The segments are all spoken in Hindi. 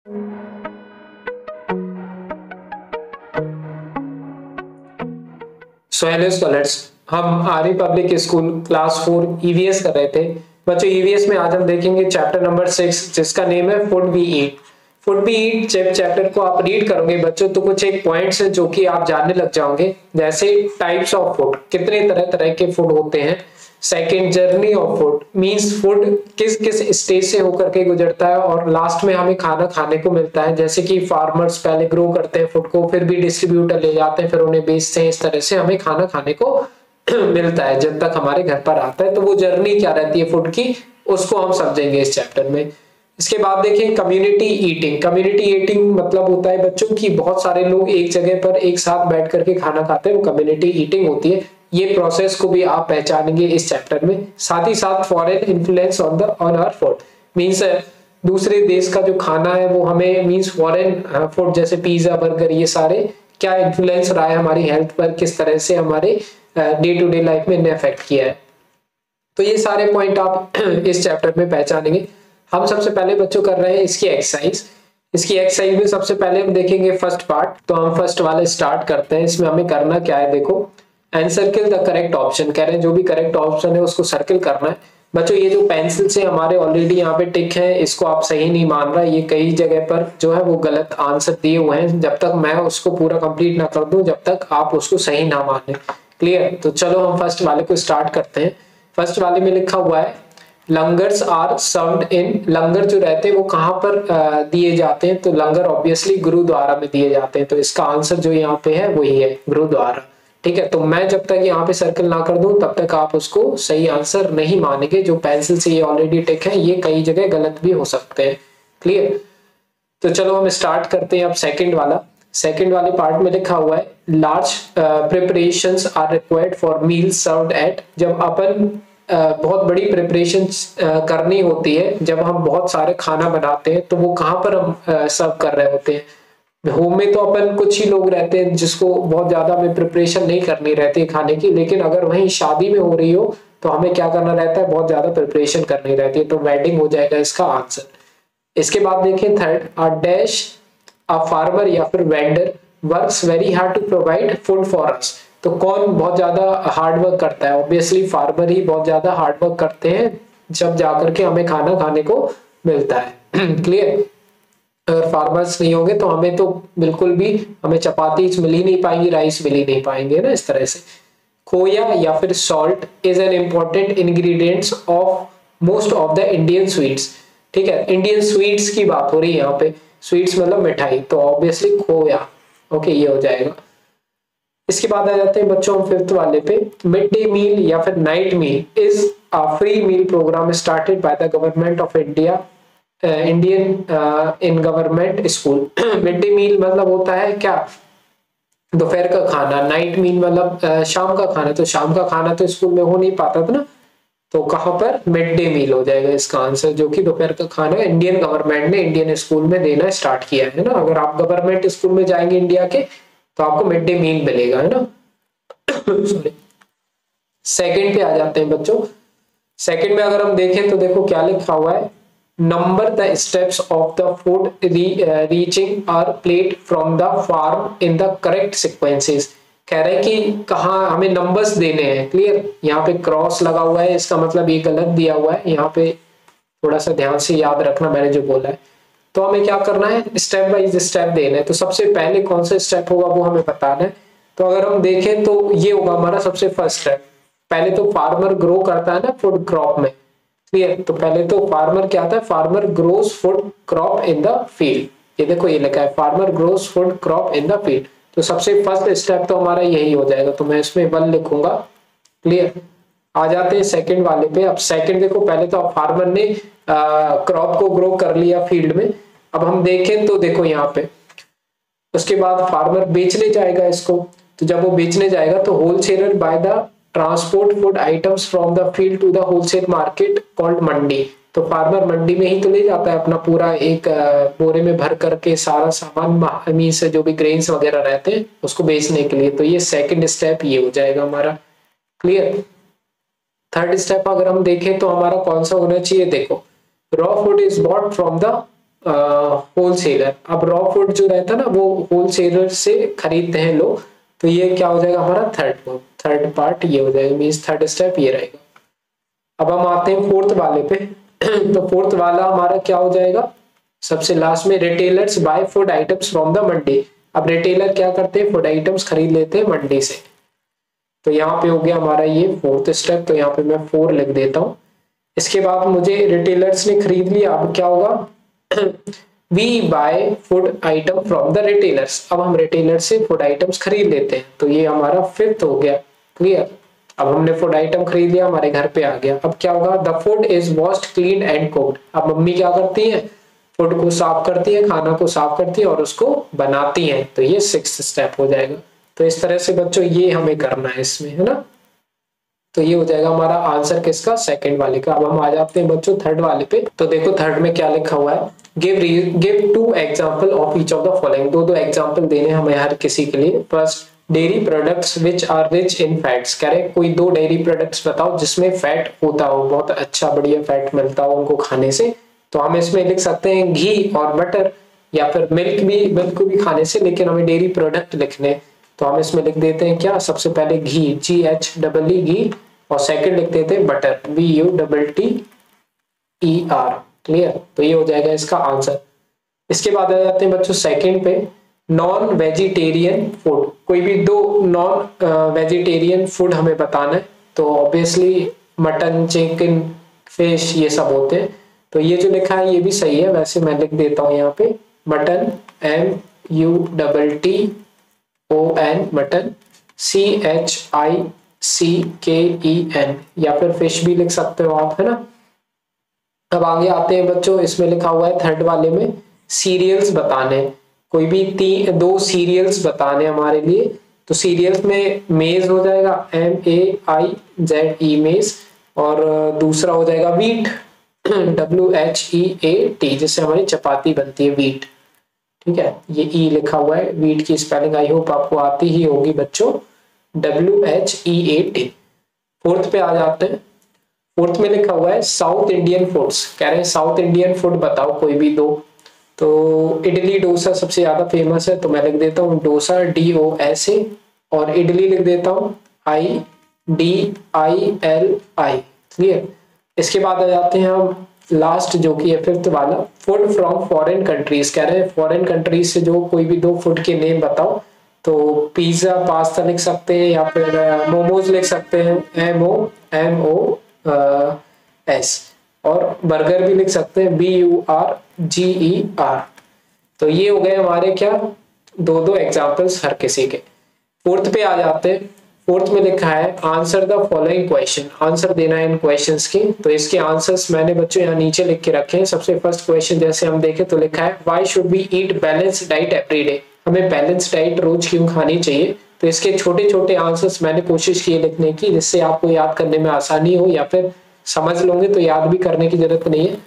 सो हेलो स्कॉलर्स, हम आर्य पब्लिक स्कूल क्लास 4 ईवीएस कर रहे थे। बच्चों ईवीएस में आज हम देखेंगे चैप्टर नंबर 6 जिसका नेम है food we eat. Food we eat chapter को आप रीड करोगे बच्चों तो कुछ एक पॉइंट्स हैं जो कि आप जानने लग जाओगे, जैसे टाइप्स ऑफ फूड, कितने तरह तरह के फूड होते हैं। Second, journey of food means food किस किस स्टेज से होकर के गुजरता है और लास्ट में हमें खाना खाने को मिलता है। जैसे कि फार्मर्स पहले ग्रो करते हैं फूड को, फिर भी डिस्ट्रीब्यूटर ले जाते हैं, फिर उन्हें बेचते हैं। इस तरह से हमें खाना खाने को मिलता है जब तक हमारे घर पर आता है। तो वो जर्नी क्या रहती है फूड की, उसको हम समझेंगे इस चैप्टर में। इसके बाद देखें कम्युनिटी ईटिंग। कम्युनिटी ईटिंग मतलब होता है बच्चों की बहुत सारे लोग एक जगह पर एक साथ बैठ करके खाना खाते हैं, वो कम्युनिटी ईटिंग होती है। ये प्रोसेस को भी आप पहचानेंगे इस चैप्टर में। साथ ही साथ foreign influence on our food means दूसरे देश का जो खाना है वो हमें मींस फॉरेन फूड जैसे पिज्जा बर्गर ये सारे क्या इन्फ्लुएंस रहा है हमारी हेल्थ पर, किस तरह से हमारे डे टू डे लाइफ में इफेक्ट किया है। तो ये सारे पॉइंट आप इस चैप्टर में पहचानेंगे। हम सबसे पहले बच्चों कर रहे हैं इसकी एक्सरसाइज। इसकी एक्सरसाइज में सबसे पहले हम देखेंगे फर्स्ट पार्ट। तो हम फर्स्ट वाले स्टार्ट करते हैं। इसमें हमें करना क्या है, देखो and circle the correct option. कह रहे हैं जो भी करेक्ट ऑप्शन है उसको सर्किल करना है। बच्चों ये जो पेंसिल से हमारे ऑलरेडी यहाँ पे टिक है, इसको आप सही नहीं मान रहा, ये कई जगह पर जो है वो गलत आंसर दिए हुए हैं। जब तक मैं उसको पूरा कंप्लीट ना कर दूं जब तक आप उसको सही ना माने। क्लियर? तो चलो हम फर्स्ट वाले को स्टार्ट करते हैं। फर्स्ट वाले में लिखा हुआ है लंगर्स आर सर्व्ड इन। लंगर जो रहते हैं वो कहाँ पर दिए जाते हैं, तो लंगर ऑब्वियसली गुरुद्वारा में दिए जाते हैं। तो इसका आंसर जो यहाँ पे है वही है गुरुद्वारा। ठीक है, तो मैं जब तक यहाँ पे सर्कल ना कर दूं तब तक आप उसको सही आंसर नहीं मानेंगे। जो पेंसिल से ये ऑलरेडी टिक है ये कई जगह गलत भी हो सकते हैं। क्लियर? तो चलो हम स्टार्ट करते हैं अब सेकंड वाला। सेकंड वाले पार्ट में लिखा हुआ है large preparations are required for meal served at. जब अपन बहुत बड़ी प्रिपरेशन करनी होती है, जब हम बहुत सारे खाना बनाते हैं तो वो कहाँ पर हम सर्व कर रहे होते हैं। होम में तो अपन कुछ ही लोग रहते हैं जिसको बहुत ज्यादा हमें प्रिपरेशन नहीं करनी रहती है खाने की, लेकिन अगर वहीं शादी में हो रही हो तो हमें क्या करना रहता है, बहुत ज्यादा प्रिपरेशन करनी रहती है। तो वेडिंग हो जाएगा इसका आंसर। इसके बाद देखें third, a dash a farmer या फिर vendor works very hard to provide food for us. तो कौन बहुत ज्यादा हार्ड वर्क करता है, ऑब्वियसली फार्मर ही बहुत ज्यादा हार्ड वर्क करते हैं जब जाकर के हमें खाना खाने को मिलता है। क्लियर? अगर फार्मर्स नहीं होंगे तो हमें तो बिल्कुल भी हमें चपाती मिल ही नहीं पाएंगी, राइस मिल ही नहीं पाएंगे ना। इस तरह से खोया या फिर salt is an important ingredients of most of the Indian sweets. ठीक है, इंडियन स्वीट्स की बात हो रही है यहाँ पे। स्वीट्स मतलब मिठाई, तो ऑब्वियसली खोया। ओके, ये हो जाएगा। इसके बाद आ जाते हैं बच्चों फिफ्थ वाले पे। मिड डे मील या फिर night meal is a free meal program started by the government of India Indian in government school. Mid day meal मतलब होता है क्या, दोपहर का खाना। नाइट मील मतलब शाम का खाना। तो शाम का खाना तो स्कूल में हो नहीं पाता था ना, तो कहाँ पर मिड डे मील हो जाएगा इसका आंसर, जो कि दोपहर का खाना इंडियन गवर्नमेंट ने इंडियन स्कूल में देना स्टार्ट किया है ना। अगर आप गवर्नमेंट स्कूल में जाएंगे इंडिया के तो आपको मिड डे मील मिलेगा, है ना। सॉरी। सेकंड पे आ जाते हैं बच्चों। सेकंड में अगर हम देखें तो देखो क्या लिखा हुआ है, number the steps of the food reaching our plate from the farm in the correct sequences. कह रहे हैं कि कहाँ हमें नंबर्स देने हैं। क्लियर? यहाँ पे क्रॉस लगा हुआ है, इसका मतलब ये गलत दिया हुआ है। यहाँ पे थोड़ा सा ध्यान से याद रखना मैंने जो बोला है। तो हमें क्या करना है, स्टेप बाय स्टेप देना है। तो सबसे पहले कौन सा स्टेप होगा वो हमें बताना है। तो अगर हम देखें तो ये होगा हमारा सबसे फर्स्ट स्टेप। पहले तो फार्मर ग्रो करता है ना फूड क्रॉप में। क्लियर? तो पहले तो फार्मर क्या आता है, farmer grows food crop in the field. ये देखो ये लिखा है farmer grows food crop in the field. तो सबसे फर्स्ट स्टेप तो हमारा यही हो जाएगा, तो मैं इसमें 1 लिखूंगा। क्लियर? आ जाते हैं सेकंड वाले पे। अब सेकंड देखो, पहले तो फार्मर ने क्रॉप को ग्रो कर लिया फील्ड में। अब हम देखें तो देखो यहाँ पे उसके बाद फार्मर बेचने जाएगा इसको। तो जब वो बेचने जाएगा तो wholesaler buy the transport food items from the field to the wholesale market called mandi. तो फार्मर मंडी में ही तो ले जाता है अपना पूरा एक बोरे में भर करके सारा सामान, मीन से जो भी ग्रेन्स वगैरह रहते हैं उसको बेचने के लिए। तो ये सेकंड स्टेप ये हो जाएगा हमारा। क्लियर? थर्ड स्टेप अगर हम देखें तो हमारा कौन सा होना चाहिए, देखो raw food is bought from the wholesaler. अब रॉ फूड जो रहता है ना वो होलसेलर से खरीदते हैं लोग, तो ये क्या हो जाएगा हमारा थर्ड पार्ट ये हो जाएगा, मीन्स थर्ड स्टेप ये रहेगा। अब हम आते हैं फोर्थ वाले पे। तो फोर्थ वाला हमारा क्या हो जाएगा, सबसे लास्ट में, retailers buy food items from the mandi. अब रिटेलर क्या करते हैं, फूड आइटम्स खरीद लेते हैं मंडी से। तो यहाँ पे हो गया हमारा ये फोर्थ स्टेप, तो यहाँ पे मैं 4 लिख देता हूँ। इसके बाद मुझे रिटेलर्स ने खरीद लिया, अब क्या होगा, we buy food item from the retailers. अब हम रिटेलर से फूड आइटम्स खरीद लेते हैं, तो ये हमारा फिफ्थ हो गया। क्लियर। अब हमने फूड आइटम खरीद लिया, हमारे घर पे आ गया। अब क्या होगा, the food is washed clean and cooked. अब मम्मी क्या करती है, फूड को साफ करती है, खाना को साफ करती है और उसको बनाती है, तो ये 6th स्टेप हो जाएगा। तो इस तरह से बच्चों ये हमें करना है इसमें, है ना। तो ये हो जाएगा हमारा आंसर किसका, सेकंड वाले का। अब हम आ जाते हैं बच्चों थर्ड वाले पे। तो देखो थर्ड में क्या लिखा हुआ है, give 2 example of each of the following. दो एग्जांपल देने हमें हर किसी के लिए। First, dairy products which are rich in fats. कह रहे कोई 2 डेयरी प्रोडक्ट्स बताओ जिसमें फैट होता हो, बहुत अच्छा बढ़िया फैट मिलता हो उनको खाने से। तो हम इसमें लिख सकते हैं घी और बटर, या फिर मिल्क को भी खाने से, लेकिन हमें डेयरी प्रोडक्ट लिखने। तो हम इसमें लिख देते हैं क्या, सबसे पहले घी, GHEE घी, और सेकंड लिख देते हैं बटर, BUTTER। क्लियर। तो ये हो जाएगा इसका आंसर। इसके बाद आ जाते हैं बच्चों सेकंड पे, नॉन वेजिटेरियन फूड। कोई भी 2 नॉन वेजिटेरियन फूड हमें बताना है। तो ऑब्वियसली मटन, चिकन, फिश ये सब होते हैं। तो ये जो लिखा है ये भी सही है, वैसे मैं लिख देता हूँ यहाँ पे मटन, MUTTON मटन, CHICKEN, या फिर फिश भी लिख सकते हो आप, है ना। अब आगे आते हैं बच्चों, इसमें लिखा हुआ है थर्ड वाले में सीरियल्स बताने। कोई भी 2 सीरियल्स बताने हमारे लिए। तो सीरियल्स में मेज हो जाएगा, MAIZE मेज, और दूसरा हो जाएगा वीट, WHEAT, जिससे हमारी चपाती बनती है, वीट। ठीक है, ये ई लिखा हुआ है, वीट की स्पेलिंग आई होप आपको आती ही होगी बच्चों, WHEAT। फोर्थ पे आ जाते हैं। फोर्थ में लिखा हुआ है साउथ इंडियन फूड्स। कह रहे हैं साउथ इंडियन फूड बताओ कोई भी 2। तो इडली डोसा सबसे ज्यादा फेमस है, तो मैं लिख देता हूँ डोसा, DOSA, और इडली लिख देता हूँ IDILI। क्लियर। इसके बाद आ जाते हैं हम लास्ट, जो कि है फिफ्थ वाला, फूड फ्रॉम फॉरेन कंट्रीज। कह रहे हैं फॉरेन कंट्रीज से जो कोई भी 2 फूड के नेम बताओ। तो पिज्जा, पास्ता लिख सकते हैं, या फिर मोमोज लिख सकते हैं, MOMOS, और बर्गर भी लिख सकते हैं, BURGER। तो ये हो गए हमारे क्या 2 एग्जांपल्स हर किसी के। फोर्थ पे आ जाते हैं। फोर्थ में लिखा है answer the following question. Answer देना है इन क्वेश्चंस की। तो इसके आंसर्स मैंने बच्चों यहाँ नीचे लिख के रखे हैं। सबसे फर्स्ट क्वेश्चन जैसे हम देखें तो लिखा है why should we eat balance diet every day. हमें बैलेंस डाइट रोज क्यों खानी चाहिए। तो इसके छोटे छोटे आंसर्स मैंने कोशिश की लिखने की, जिससे आपको याद करने में आसानी हो, या फिर समझ लोगे तो याद भी करने की जरूरत नहीं है।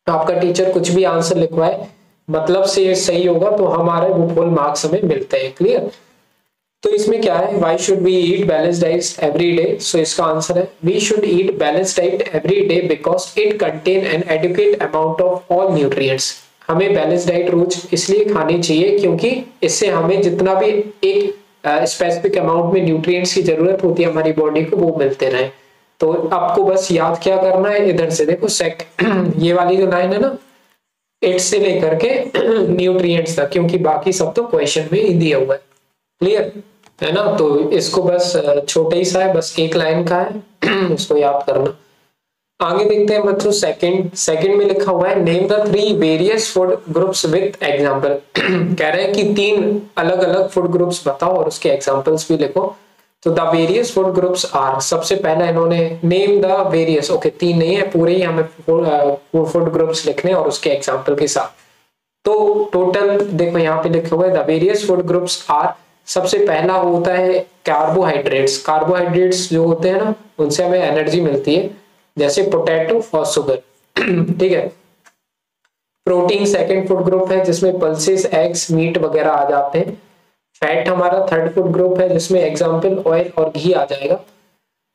आपका टीचर कुछ भी आंसर लिखवाए मतलब से सही होगा तो हमारे वो फुल मार्क्स हमें मिलते हैं। क्लियर। तो इसमें क्या है, why should we eat balance diet every day. So इसका आंसर है we should eat balance diet every day because it contain an adequate amount of all nutrients. हमें बैलेंस डाइट रोज इसलिए खानी चाहिए क्योंकि इससे हमें जितना भी एक स्पेसिफिक अमाउंट में न्यूट्रिएंट्स की जरूरत होती है हमारी बॉडी को, वो मिलते रहे। तो आपको बस याद क्या करना है, इधर से देखो ये वाली जो लाइन है ना, 8 से लेकर के न्यूट्रिएंट्स तक, क्योंकि बाकी सब तो क्वेश्चन में ही दिया हुआ है। क्लियर है ना। तो इसको बस छोटा ही सा है, बस 1 लाइन का है, इसको याद करना। आगे देखते हैं बच्चों सेकंड में लिखा हुआ है name the 3 various food groups with example. कह रहे हैं कि 3 अलग अलग फूड ग्रुप्स बताओ और उसके एग्जांपल्स भी लिखो। तो the various food groups are, सबसे पहला इन्होंने नेम द वेरियस, ओके 3 नहीं है, पूरे ही हमें फूड ग्रुप्स लिखने और उसके एग्जांपल के साथ। तो टोटल देखो यहाँ पे लिखे हुए the various food groups are. सबसे पहला होता है कार्बोहाइड्रेट्स। कार्बोहाइड्रेट्स जो होते हैं ना, उनसे हमें एनर्जी मिलती है, जैसे पोटैटो और शुगर। ठीक है। प्रोटीन सेकंड फूड ग्रुप है, जिसमें पल्सेस, एग्स, मीट वगैरह आ जाते हैं। फैट हमारा थर्ड फूड ग्रुप है, जिसमें एग्जाम्पल ऑयल और घी आ जाएगा।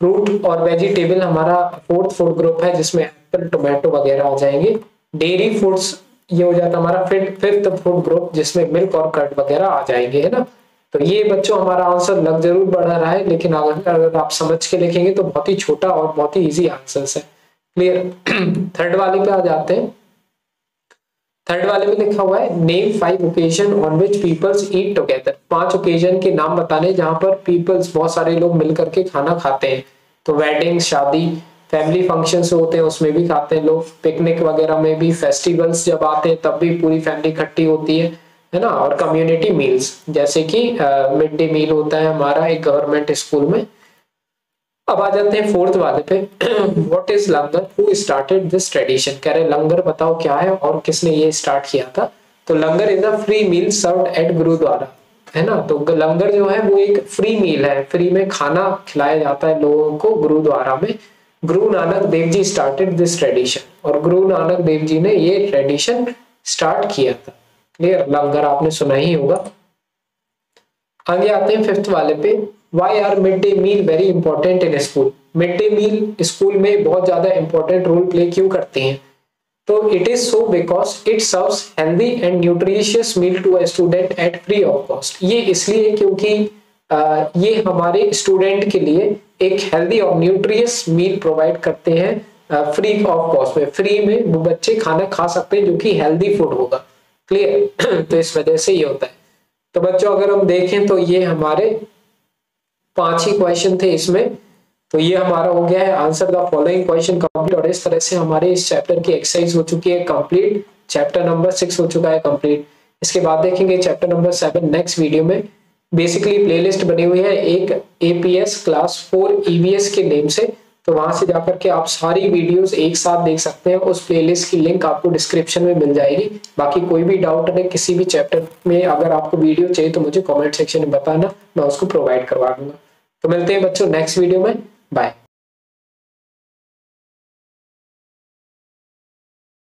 फ्रूट और वेजिटेबल हमारा फोर्थ फूड ग्रुप है, जिसमें एप्पल, टोमेटो वगैरह आ जाएंगे। डेयरी फूड्स ये हो जाता हमारा फिफ्थ फूड ग्रुप, जिसमें मिल्क और कर्ड वगैरह आ जाएंगे, है ना। तो ये बच्चों हमारा आंसर लग जरूर बढ़ रहा है, लेकिन अगर आप समझ के लिखेंगे तो बहुत ही छोटा और बहुत ही इजी आंसर है। क्लियर। थर्ड वाले पे आ जाते हैं। थर्ड वाले में लिखा हुआ है name 5 occasion on which peoples eat together. 5 occasion के नाम बताने जहां पर पीपल्स बहुत सारे लोग मिलकर के खाना खाते हैं। तो वेडिंग, शादी, फैमिली फंक्शंस होते हैं उसमें भी खाते हैं लोग, पिकनिक वगैरह में भी, फेस्टिवल्स जब आते हैं तब भी पूरी फैमिली इकट्ठी होती है ना। और कम्युनिटी मील्स, जैसे कि मिड डे मील होता है हमारा एक गवर्नमेंट स्कूल में। अब आ जाते हैं फोर्थ वाले पे। What is langar, who started this tradition. कह रहे लंगर बताओ क्या है और किसने ये स्टार्ट किया था। तो langar is a free meal served at gurdwara, है ना। तो लंगर जो है वो एक फ्री मील है, फ्री में खाना खिलाया जाता है लोगों को गुरुद्वारा में। Guru Nanak Dev ji started this tradition, और गुरु नानक देव जी ने ये ट्रेडिशन स्टार्ट किया था। क्लियर, लंगर आपने सुना ही होगा। आगे आते हैं फिफ्थ वाले पे। Why are mid day meal very important in school. Mid day meal school में बहुत ज्यादा इंपॉर्टेंट रोल प्ले क्यों करते हैं। तो it is so because it serves healthy and nutritious meal to a student at free of cost. ये इसलिए क्योंकि ये हमारे स्टूडेंट के लिए एक हेल्दी और न्यूट्रियस मील प्रोवाइड करते हैं फ्री ऑफ कॉस्ट में। फ्री में वो बच्चे खाना खा सकते हैं जो कि हेल्दी फूड होगा। क्लियर। तो इस वजह से ये होता है। तो बच्चों अगर हम देखें तो ये हमारे 5 ही क्वेश्चन थे इसमें। तो ये हमारा हो गया है answer the following question complete. और इस तरह से हमारे इस चैप्टर की एक्सरसाइज हो चुकी है कंप्लीट। चैप्टर नंबर 6 हो चुका है कंप्लीट। इसके बाद देखेंगे चैप्टर नंबर 7 नेक्स्ट वीडियो में। बेसिकली प्लेलिस्ट बनी हुई है एक एपीएस क्लास 4 ईवीएस के नेम से। तो वहां से जाकर के आप सारी वीडियोस एक साथ देख सकते हैं। उस प्लेलिस्ट की लिंक आपको डिस्क्रिप्शन में मिल जाएगी। बाकी कोई भी डाउट है किसी भी चैप्टर में अगर आपको वीडियो चाहिए तो मुझे कमेंट सेक्शन में बताना, मैं उसको प्रोवाइड करवा दूंगा। तो मिलते हैं बच्चों नेक्स्ट वीडियो में। बाय।